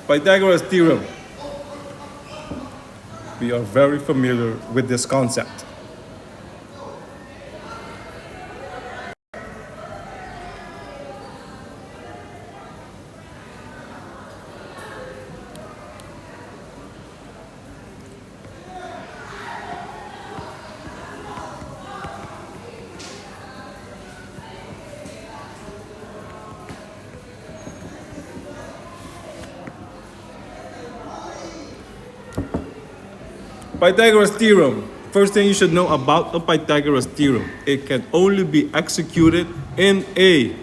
Pythagoras theorem. We are very familiar with this concept. Pythagoras theorem. First thing you should know about the Pythagoras theorem, it can only be executed in A.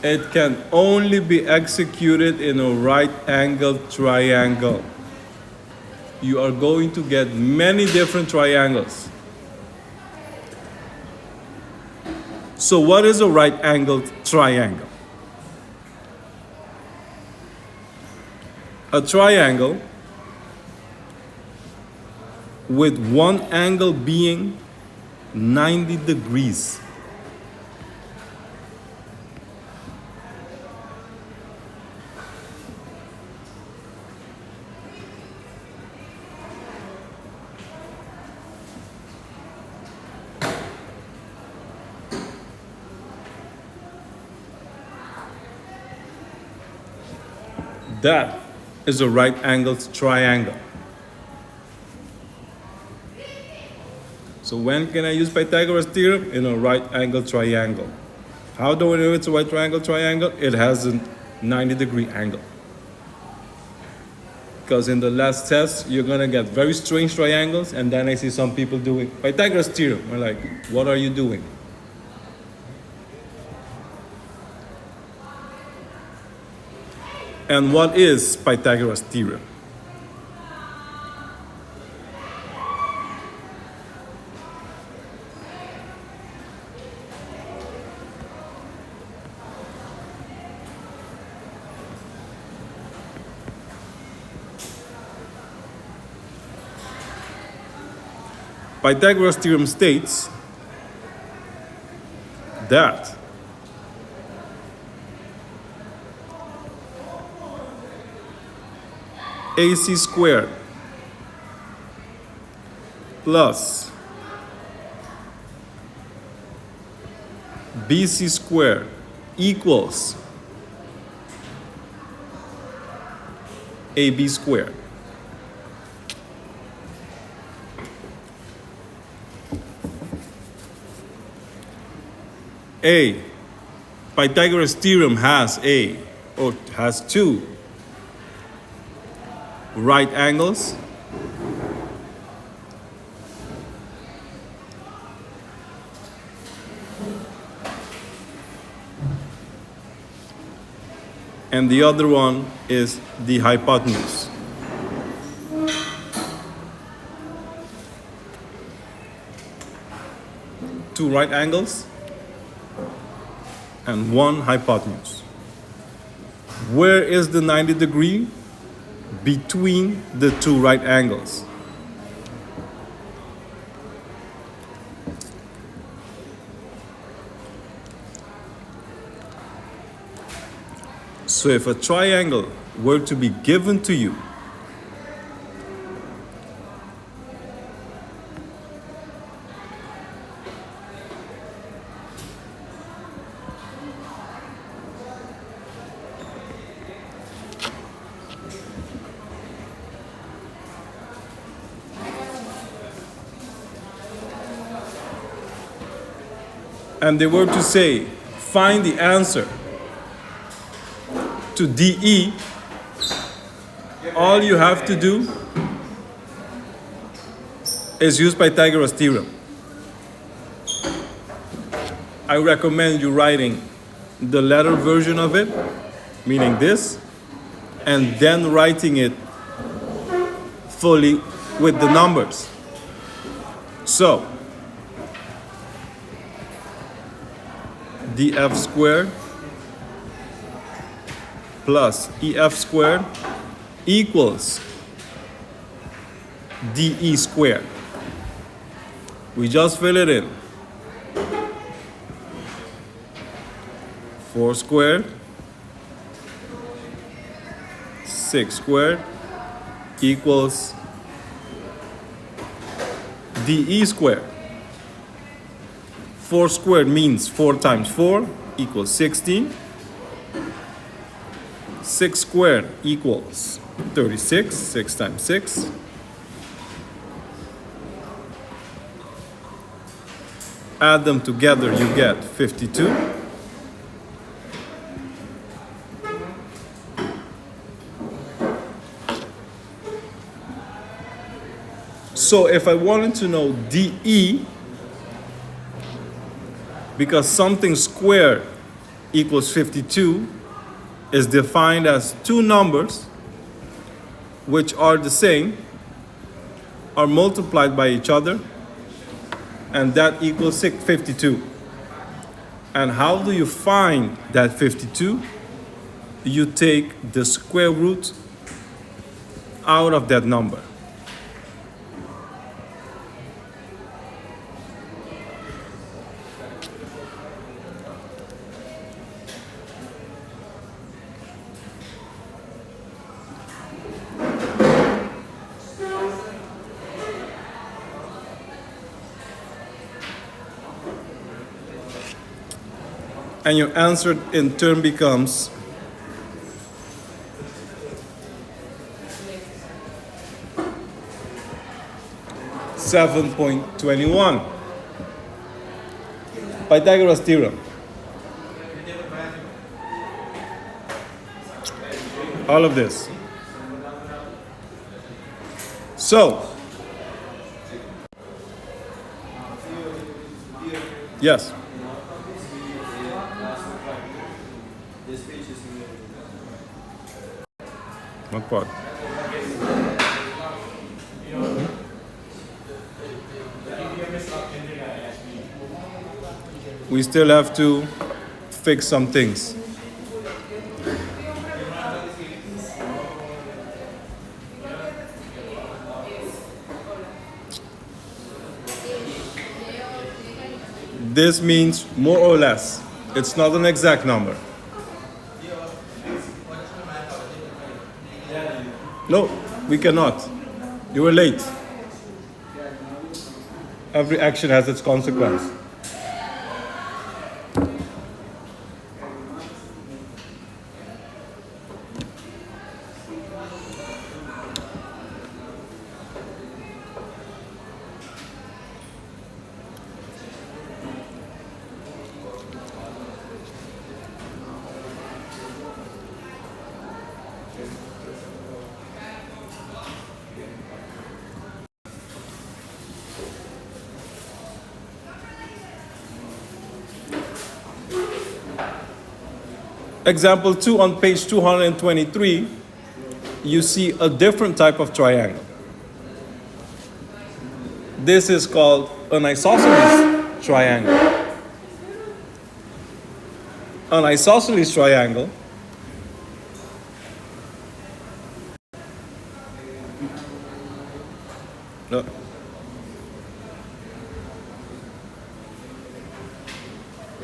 It can only be executed in a right-angled triangle. You are going to get many different triangles. So what is a right-angled triangle? A triangle with one angle being 90 degrees. That is a right-angled triangle. So when can I use Pythagoras theorem? In a right-angled triangle. How do I know it's a right-angled triangle? It has a 90-degree angle. Because in the last test, you're gonna get very strange triangles, and then I see some people doing Pythagoras theorem. I'm like, what are you doing? And what is Pythagoras theorem? Pythagoras theorem states that AC squared plus BC squared equals AB squared. A. Pythagoras theorem has two right angles and the other one is the hypotenuse. Two right angles and one hypotenuse. Where is the 90 degree? Between the two right angles. So if a triangle were to be given to you, and they were to say, find the answer to DE, all you have to do is use Pythagoras theorem. I recommend you writing the letter version of it, meaning this, and then writing it fully with the numbers. So, df squared plus ef squared equals de squared. We just fill it in. 4 squared, 6 squared equals DE squared. 4 squared means 4 times 4 equals 16. 6 squared equals 36, 6 times 6. Add them together, you get 52. So if I wanted to know DE, because something squared equals 52 is defined as two numbers which are the same, are multiplied by each other, and that equals 52. And how do you find that 52? You take the square root out of that number. And your answer in turn becomes 7.21. Pythagoras theorem. All of this. So, yes. What part? We still have to fix some things. This means more or less. It's not an exact number. No, we cannot. You were late. Every action has its consequence. Example 2 on page 223, you see a different type of triangle. This is called an isosceles triangle. An isosceles triangle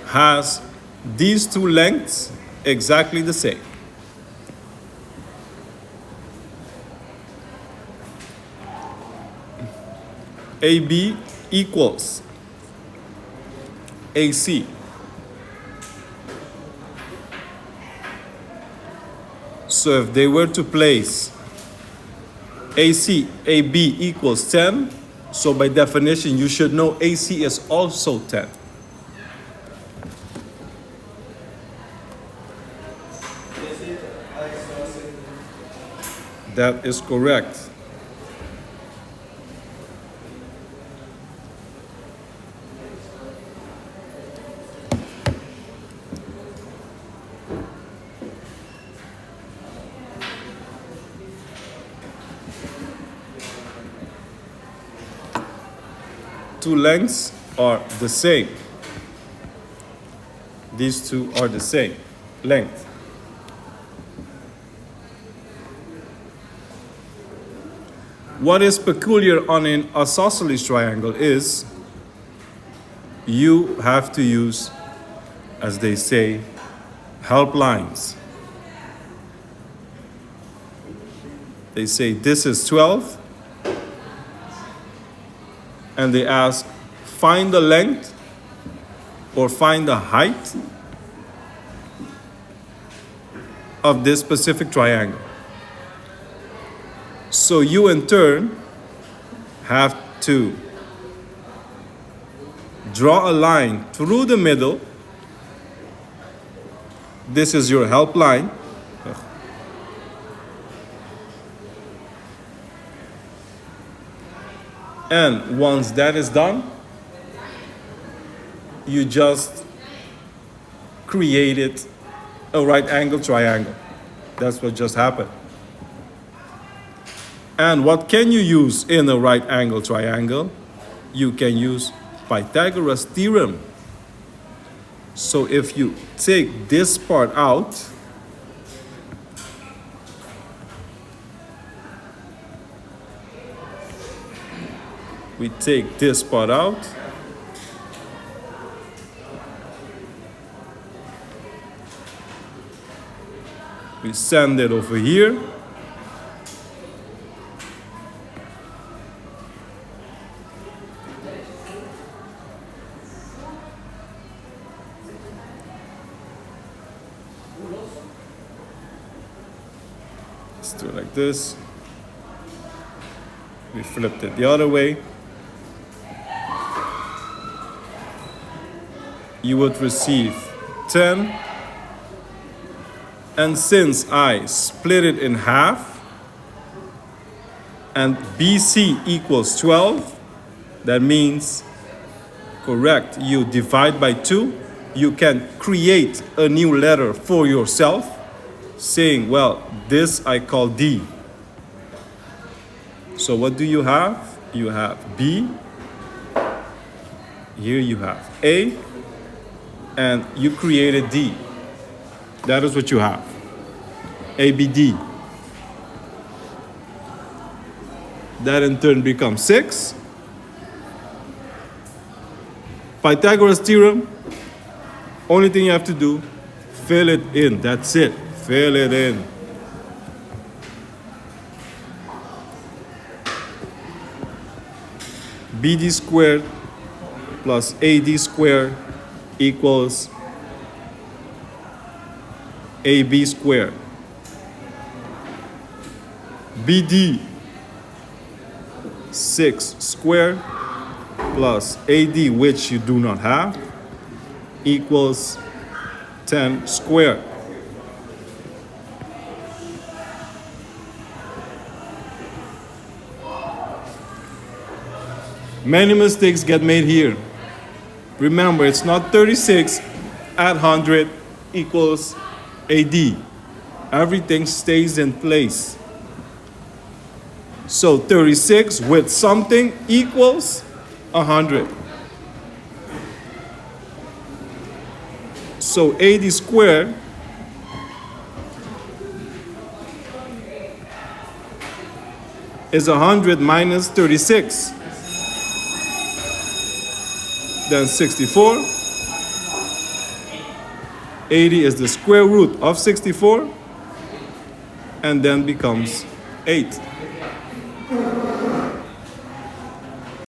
has these two lengths exactly the same. AB equals AC. So if they were to place AC, AB equals 10, so by definition you should know AC is also 10. That is correct. Two lengths are the same. These two are the same length. What is peculiar on an isosceles triangle is you have to use, as they say, helplines. They say this is 12, and they ask, find the length or find the height of this specific triangle. So you in turn have to draw a line through the middle. This is your help line. And once that is done, you just created a right angle triangle. That's what just happened. And what can you use in a right angle triangle? You can use Pythagoras theorem. So if you take this part out, we take this part out, we send it over here, let's do it like this. We flipped it the other way. You would receive 10. And since I split it in half, and BC equals 12, that means, correct, you divide by 2, you can create a new letter for yourself, saying, well, this I call D. So what do you have? You have B, here you have A, and you created D. That is what you have. ABD. That in turn becomes 6. Pythagoras theorem, only thing you have to do, fill it in. That's it. Fill it in. BD squared plus AD squared equals AB squared. BD 6 squared plus AD, which you do not have, equals 10 squared. Many mistakes get made here. Remember, it's not 36 at 100 equals AD. Everything stays in place. So 36 with something equals 100. So AD squared is 100 minus 36. Then 64. 80 is the square root of 64, and then becomes 8.